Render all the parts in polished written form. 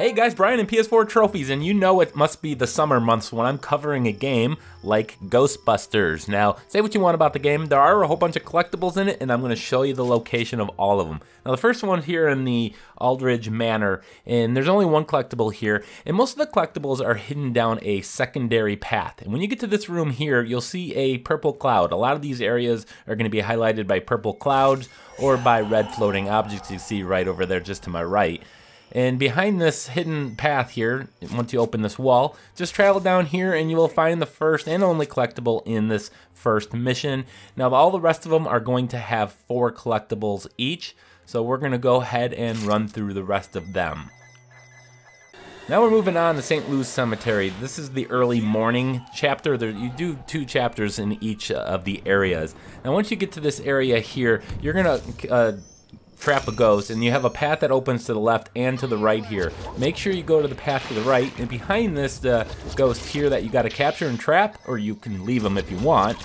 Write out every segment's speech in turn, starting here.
Hey guys, Brian in PS4 Trophies, and you know it must be the summer months when I'm covering a game like Ghostbusters. Now, say what you want about the game, there are a whole bunch of collectibles in it, and I'm going to show you the location of all of them. Now, the first one here in the Aldridge Manor, and there's only one collectible here, and most of the collectibles are hidden down a secondary path. And when you get to this room here, you'll see a purple cloud. A lot of these areas are going to be highlighted by purple clouds or by red floating objects you see right over there just to my right. And behind this hidden path here, once you open this wall, just travel down here and you will find the first and only collectible in this first mission. Now all the rest of them are going to have 4 collectibles each, so we're going to go ahead and run through the rest of them. Now we're moving on to St. Louis Cemetery. This is the early morning chapter. You do 2 chapters in each of the areas. Now once you get to this area here, you're going to trap a ghost, and you have a path that opens to the left and to the right here. Make sure you go to the path to the right, and behind this ghost here that you got to capture and trap, or you can leave them if you want,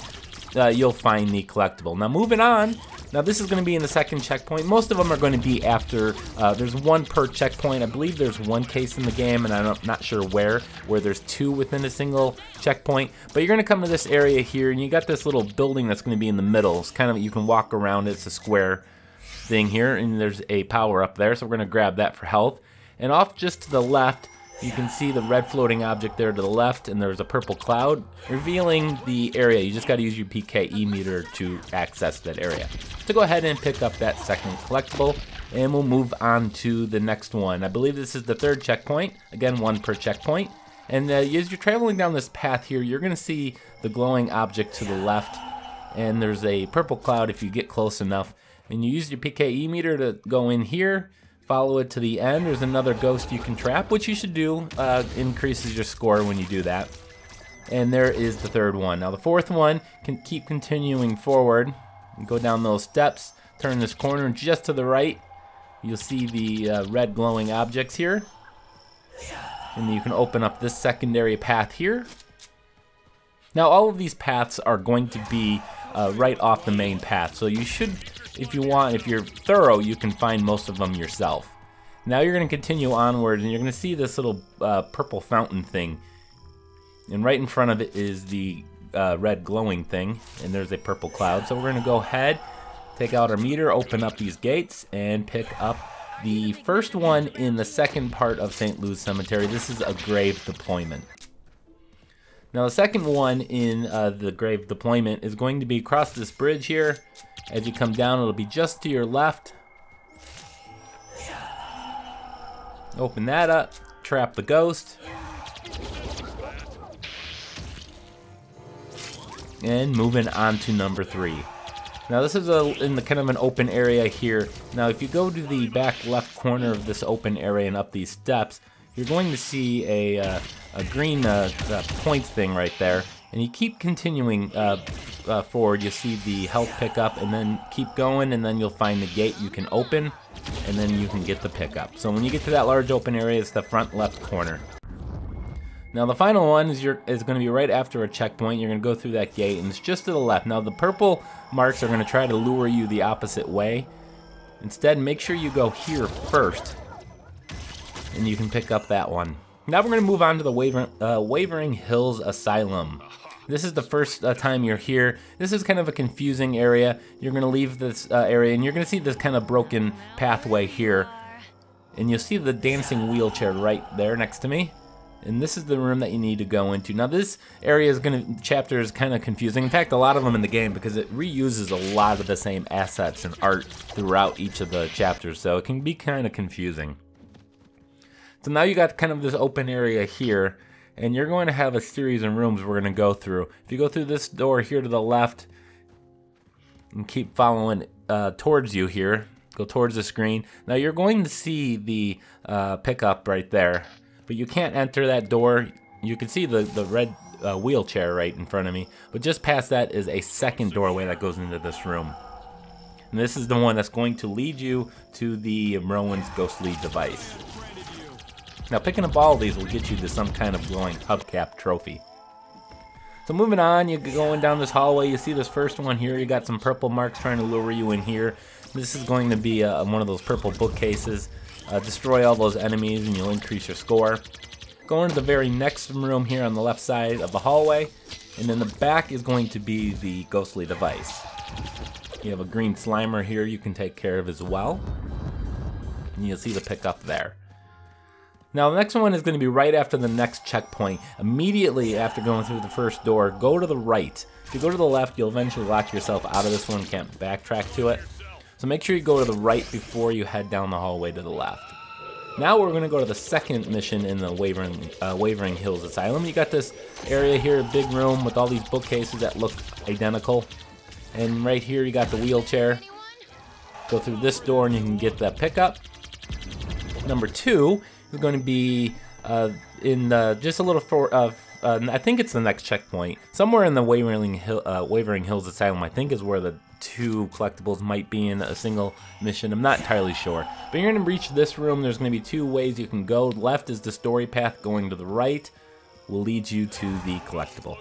you'll find the collectible. Now moving on, now this is going to be in the second checkpoint. Most of them are going to be after, there's 1 per checkpoint. I believe there's 1 case in the game, and I'm not sure where there's 2 within a single checkpoint. But you're going to come to this area here, and you got this little building that's going to be in the middle. It's kind of, you can walk around it, it's a square thing here, and there's a power up there, so we're going to grab that for health. And off just to the left, you can see the red floating object there to the left, and there's a purple cloud revealing the area. You just got to use your PKE meter to access that area. So go ahead and pick up that second collectible, and we'll move on to the next one. I believe this is the 3rd checkpoint, again 1 per checkpoint. And as you're traveling down this path here, you're going to see the glowing object to the left, and there's a purple cloud if you get close enough. And you use your PKE meter to go in here, follow it to the end. There's another ghost you can trap, which you should do. Increases your score when you do that. And there is the 3rd one. Now the 4th one can keep continuing forward. Go down those steps, turn this corner just to the right. You'll see the red glowing objects here. And you can open up this secondary path here. Now all of these paths are going to be right off the main path, so you should, if you're thorough, you can find most of them yourself. Now you're going to continue onward, and you're going to see this little purple fountain thing, and right in front of it is the red glowing thing, and there's a purple cloud. So we're going to go ahead, take out our meter, open up these gates, and pick up the first one in the second part of St. Louis Cemetery. This is a grave deployment. Now the second one in the grave deployment is going to be across this bridge here. As you come down, it'll be just to your left. Open that up, trap the ghost. And moving on to number 3. Now this is in the kind of an open area here. Now if you go to the back left corner of this open area and up these steps, you're going to see a green points thing right there, and you keep continuing forward. You see the health pickup, and then keep going, and then you'll find the gate you can open, and then you can get the pickup. So when you get to that large open area, it's the front left corner. Now the final one is going to be right after a checkpoint. You're going to go through that gate, and it's just to the left. Now the purple marks are going to try to lure you the opposite way. Instead, make sure you go here first, and you can pick up that one. Now we're going to move on to the Wavering Hills Asylum. This is the first time you're here. This is kind of a confusing area. You're going to leave this area, and you're going to see this kind of broken pathway here. And you'll see the dancing wheelchair right there next to me. And this is the room that you need to go into. Now this area chapter is kind of confusing. In fact, a lot of them in the game, because it reuses a lot of the same assets and art throughout each of the chapters. So it can be kind of confusing. So now you got kind of this open area here, and you're going to have a series of rooms we're going to go through. If you go through this door here to the left, and keep following towards you here, go towards the screen. Now you're going to see the pickup right there, but you can't enter that door. You can see the red wheelchair right in front of me, but just past that is a second doorway that goes into this room. And this is the one that's going to lead you to the Merlin's ghostly device. Now picking up all of these will get you to some kind of glowing hubcap trophy. So moving on, you're going down this hallway, you see this first one here, you got some purple marks trying to lure you in here. This is going to be one of those purple bookcases. destroy all those enemies and you'll increase your score. Go into the very next room here on the left side of the hallway, and in the back is going to be the ghostly device. You have a green Slimer here you can take care of as well, and you'll see the pickup there. Now the next one is going to be right after the next checkpoint. Immediately after going through the first door, go to the right. If you go to the left, you'll eventually lock yourself out of this one, can't backtrack to it. So make sure you go to the right before you head down the hallway to the left. Now we're going to go to the second mission in the Wavering Hills Asylum. You got this area here, a big room with all these bookcases that look identical. And right here you got the wheelchair. Go through this door and you can get that pickup. Number 2 is going to be in just a little I think it's the next checkpoint. Somewhere in the Wavering Hills Asylum, I think is where the 2 collectibles might be in a single mission. I'm not entirely sure. But you're going to reach this room. There's going to be 2 ways you can go. Left is the story path. Going to the right will lead you to the collectible.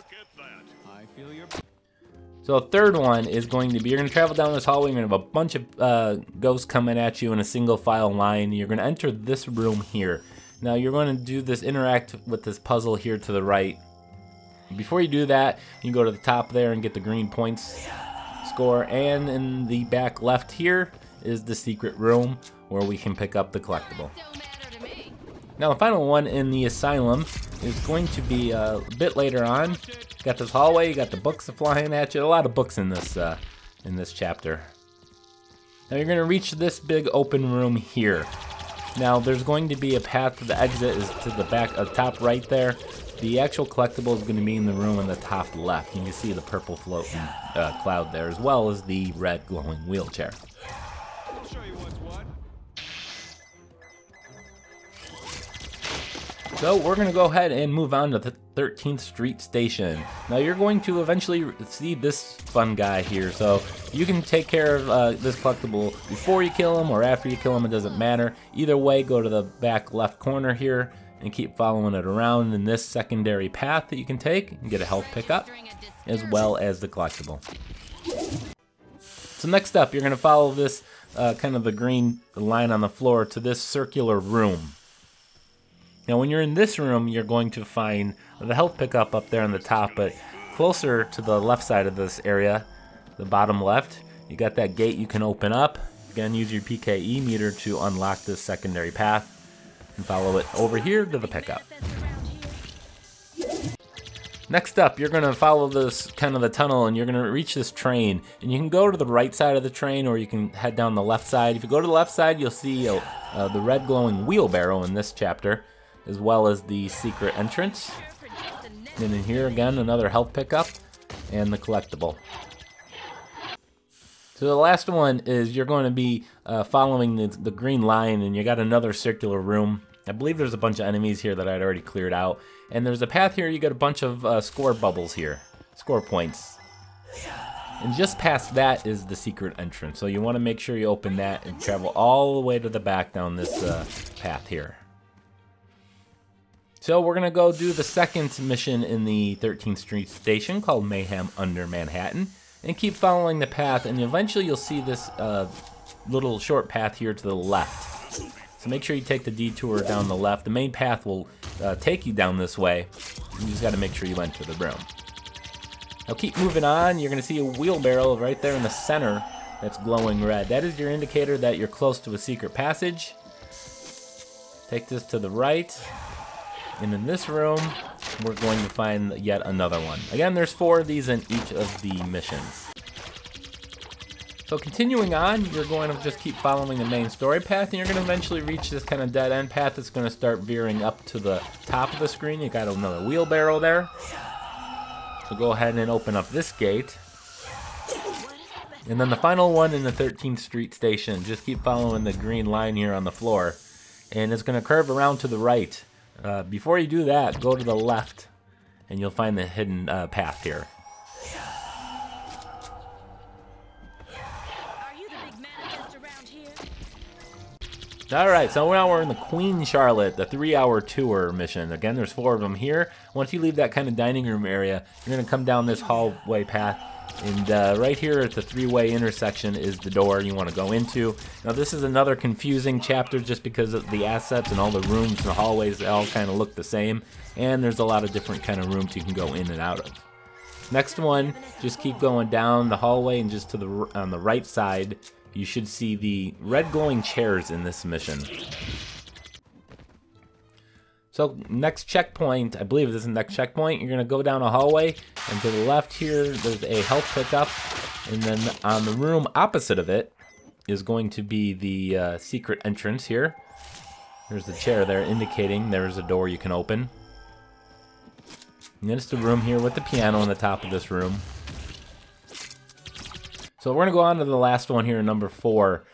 So a third one is going to be, you're going to travel down this hallway. You're going to have a bunch of ghosts coming at you in a single file line. You're going to enter this room here. Now you're going to do this, interact with this puzzle here to the right. Before you do that, you go to the top there and get the green points score, and in the back left here is the secret room where we can pick up the collectible. Now the final one in the asylum is going to be a bit later on. You got this hallway, you got the books flying at you, a lot of books in this chapter. Now you're going to reach this big open room here. Now there's going to be a path to the exit is to the back, top right there. The actual collectible is going to be in the room on the top left. You can see the purple floating cloud there, as well as the red glowing wheelchair. So we're going to go ahead and move on to the 13th Street Station. Now you're going to eventually see this fun guy here, so you can take care of this collectible before you kill him or after you kill him, it doesn't matter. Either way, go to the back left corner here and keep following it around in this secondary path that you can take and get a health pickup, as well as the collectible. So next up, you're going to follow this kind of the green line on the floor to this circular room. Now when you're in this room, you're going to find the health pickup up there on the top, but closer to the left side of this area, the bottom left, you got that gate you can open up. Again, use your PKE meter to unlock this secondary path and follow it over here to the pickup. Next up, you're going to follow this kind of the tunnel and you're going to reach this train, and you can go to the right side of the train or you can head down the left side. If you go to the left side, you'll see the red glowing wheelbarrow in this chapter, as well as the secret entrance. And in here again, another health pickup and the collectible. So the last one is you're going to be following the green line, and you got another circular room. I believe there's a bunch of enemies here that I'd already cleared out. And there's a path here, you got a bunch of score bubbles here, score points. And just past that is the secret entrance. So you want to make sure you open that and travel all the way to the back down this path here. So we're going to go do the second mission in the 13th Street Station called Mayhem Under Manhattan. And keep following the path, and eventually you'll see this little short path here to the left. So make sure you take the detour down the left. The main path will take you down this way. You just got to make sure you enter the room. Now keep moving on. You're going to see a wheelbarrow right there in the center that's glowing red. That is your indicator that you're close to a secret passage. Take this to the right. And in this room, we're going to find yet another one. Again, there's 4 of these in each of the missions. So continuing on, you're going to just keep following the main story path, and you're going to eventually reach this kind of dead end path that's going to start veering up to the top of the screen. You got another wheelbarrow there. So go ahead and open up this gate. And then the final one in the 13th Street Station. Just keep following the green line here on the floor. And it's going to curve around to the right. Before you do that, go to the left, and you'll find the hidden path here. Alright, so now we're in the Queen Charlotte, the 3-hour tour mission. Again, there's 4 of them here. Once you leave that kind of dining room area, you're going to come down this hallway path, And right here at the three-way intersection is the door you want to go into. Now this is another confusing chapter just because of the assets and all the rooms and the hallways, they all kind of look the same. And there's a lot of different kind of rooms you can go in and out of. Next one, just keep going down the hallway, and just to the on the right side, you should see the red glowing chairs in this mission. So next checkpoint, I believe this is the next checkpoint, you're going to go down a hallway, and to the left here, there's a health pickup, and then on the room opposite of it is going to be the secret entrance here. There's the chair there indicating there's a door you can open. And then it's the room here with the piano on the top of this room. So we're going to go on to the last one here, number 4.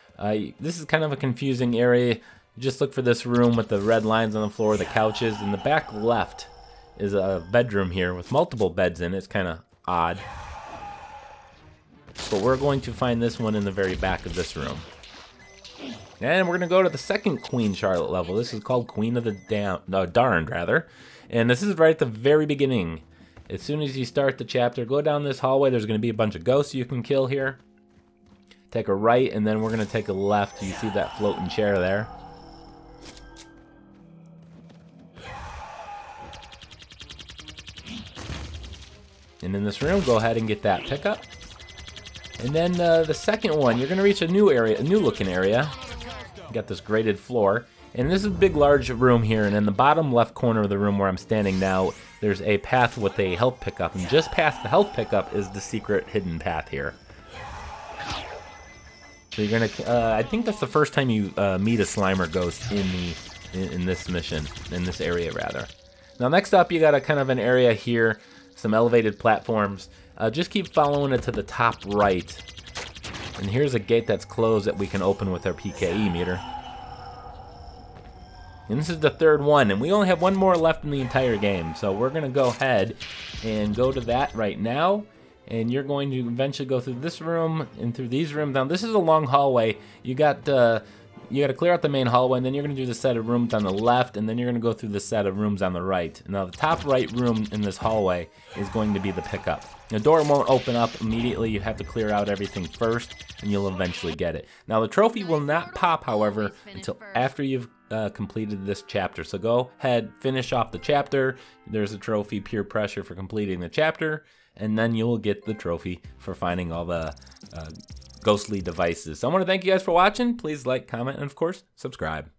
This is kind of a confusing area. You just look for this room with the red lines on the floor, the couches. In the back left is a bedroom here with multiple beds in it. It's kind of odd. But we're going to find this one in the very back of this room. And we're going to go to the second Queen Charlotte level. This is called Queen of the Darned, rather. And this is right at the very beginning. As soon as you start the chapter, go down this hallway. There's going to be a bunch of ghosts you can kill here. Take a right, and then we're going to take a left. You see that floating chair there. And in this room, go ahead and get that pickup. And then the second one, you're going to reach a new area, a new looking area. You got this grated floor. And this is a big, large room here. And in the bottom left corner of the room where I'm standing now, there's a path with a health pickup. And just past the health pickup is the secret hidden path here. So you're going to, I think that's the first time you meet a Slimer ghost in this mission, in this area rather. Now next up, you got a kind of an area here. Some elevated platforms. Just keep following it to the top right. And here's a gate that's closed that we can open with our PKE meter. And this is the third one, and we only have one more left in the entire game. So we're going to go ahead and go to that right now. And you're going to eventually go through this room and through these rooms. Now this is a long hallway. You got to clear out the main hallway, and then you're going to do the set of rooms on the left, and then you're going to go through the set of rooms on the right. Now, the top right room in this hallway is going to be the pickup. The door won't open up immediately. You have to clear out everything first, and you'll eventually get it. Now, the trophy will not pop, however, until after you've completed this chapter. So go ahead, finish off the chapter. There's a trophy, Peer Pressure, for completing the chapter, and then you'll get the trophy for finding all the ghostly devices. So I want to thank you guys for watching. Please like, comment, and of course, subscribe.